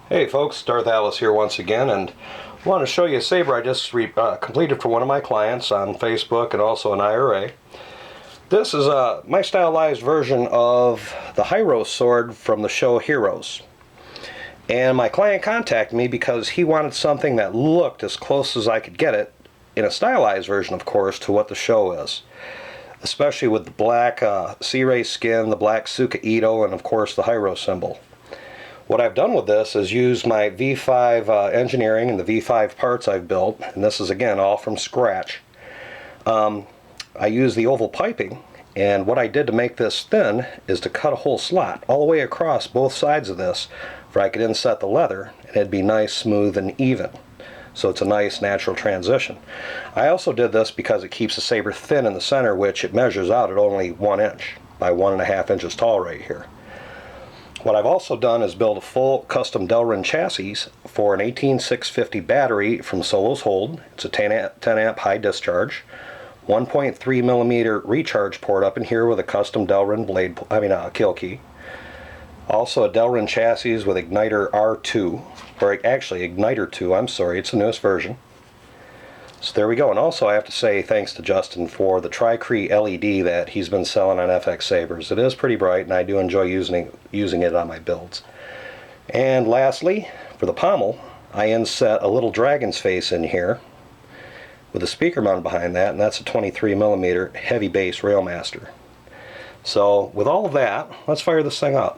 Hey folks, Darth Alice here once again, and I want to show you a saber I just completed for one of my clients on Facebook and also an IRA. This is my stylized version of the Hyros sword from the show Heroes. And my client contacted me because he wanted something that looked as close as I could get it, in a stylized version of course, to what the show is. Especially with the black Sea Ray skin, the black Suka Ito, and of course the Hyros symbol. What I've done with this is use my V5 engineering and the V5 parts I've built, and this is again all from scratch. I use the oval piping, and what I did to make this thin is to cut a whole slot all the way across both sides of this where I could inset the leather and it'd be nice, smooth, and even. So it's a nice natural transition. I also did this because it keeps the saber thin in the center, which it measures out at only 1 inch by 1.5 inches tall right here. What I've also done is build a full custom Delrin chassis for an 18650 battery from Solo's Hold. It's a 10 amp high discharge, 1.3 millimeter recharge port up in here with a custom Delrin kill key. Also a Delrin chassis with igniter R2, or actually igniter 2, I'm sorry, it's the newest version. So there we go, and also I have to say thanks to Justin for the Tricree LED that he's been selling on FX Sabers. It is pretty bright and I do enjoy using it on my builds. And lastly, for the pommel, I inset a little dragon's face in here with a speaker mount behind that, and that's a 23 millimeter heavy base Railmaster. So with all of that, let's fire this thing up.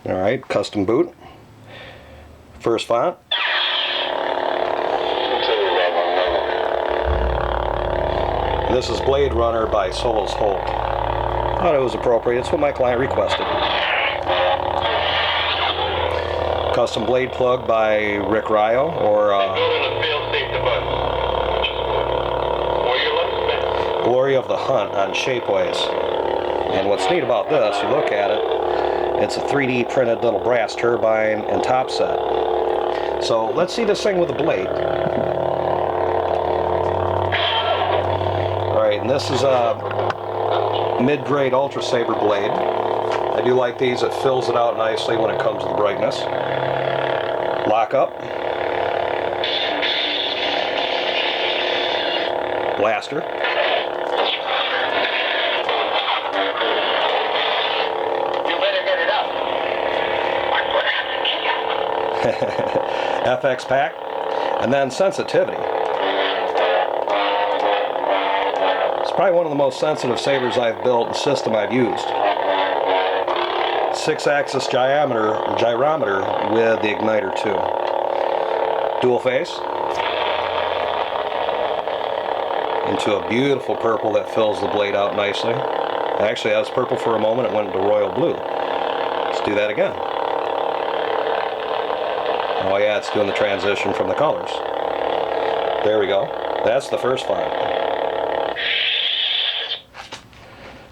Alright, custom boot. First font. This is Blade Runner by Solo's Hold. Thought it was appropriate. It's what my client requested. Custom blade plug by Rick Ryo, or Glory of the Hunt on Shapeways. And what's neat about this, you look at it, it's a 3D printed little brass turbine and top set. So let's see this thing with a blade. Alright, and this is a mid-grade Ultra Saber blade. I do like these, it fills it out nicely when it comes to the brightness. Lock up. Blaster. FX pack, and then sensitivity. It's probably one of the most sensitive sabers I've built and system I've used. 6-axis gyrometer with the igniter 2. Dual face into a beautiful purple that fills the blade out nicely. Actually, I was purple for a moment, it went into royal blue. Let's do that again. Oh yeah, it's doing the transition from the colors. There we go. That's the first font.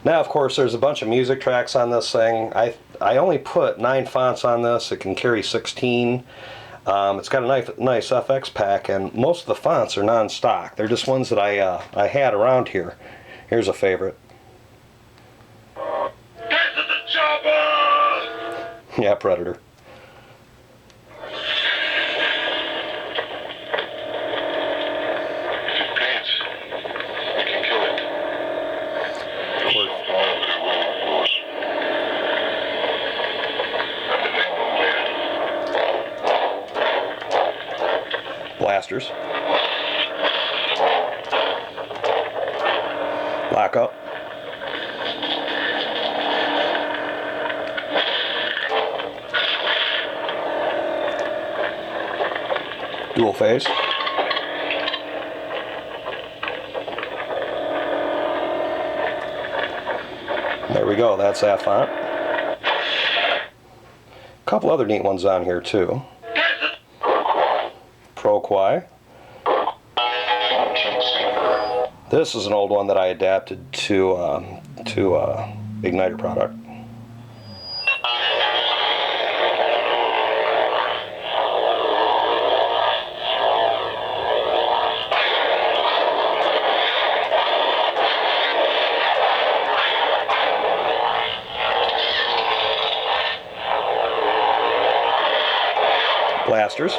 Now, of course, there's a bunch of music tracks on this thing. I only put 9 fonts on this. It can carry 16. It's got a nice FX pack, and most of the fonts are non-stock. They're just ones that I had around here. Here's a favorite. Get to the chopper! Yeah, Predator. Blasters. Lock up. Dual phase. There we go, that's that font. A couple other neat ones on here too. Pro-Quai. This is an old one that I adapted to Igniter product. blasters.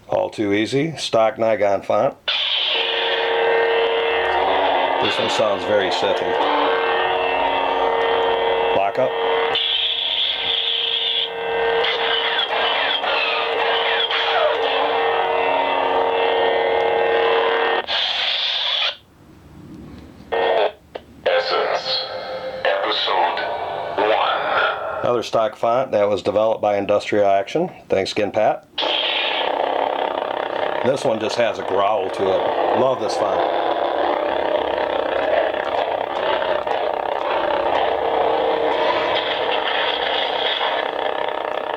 All too easy, stock Nigon font. This one sounds very sithy. Lock up. Essence, Episode 1. Another stock font that was developed by Industrial Action. Thanks again, Pat. This one just has a growl to it. Love this font.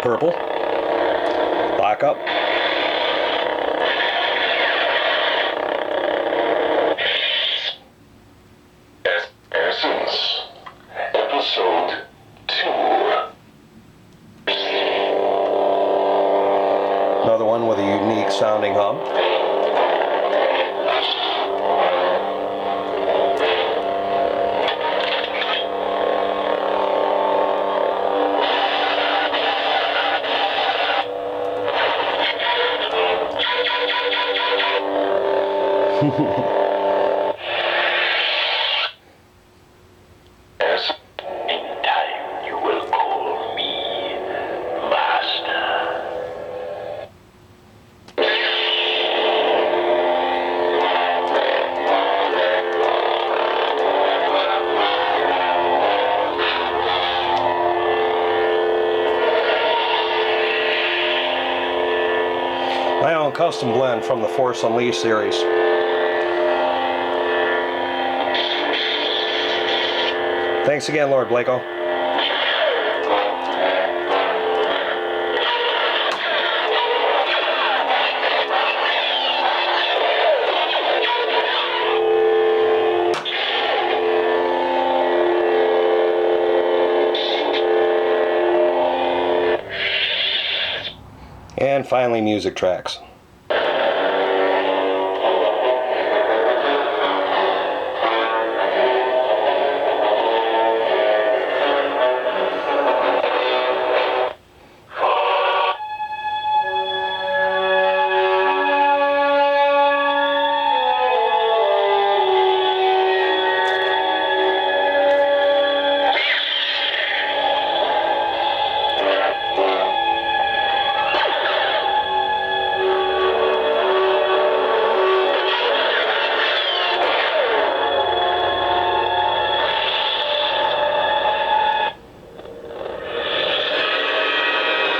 Purple. Lock up. Essence, Episode 2. Another one with a unique sounding hum. In time you will call me Master. My own custom blend from the Force Unleashed series. Thanks again, Lord Blako. And finally, music tracks.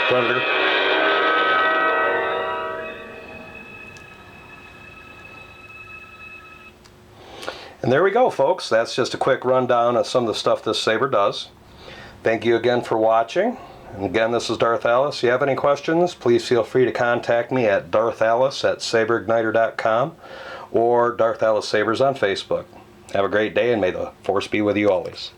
Predator. And there we go, folks. That's just a quick rundown of some of the stuff this saber does. Thank you again for watching. And again, this is Darth Alice. If you have any questions, please feel free to contact me at darthalice@saberigniter.com or Darth Alice Sabers on Facebook. Have a great day, and may the Force be with you always.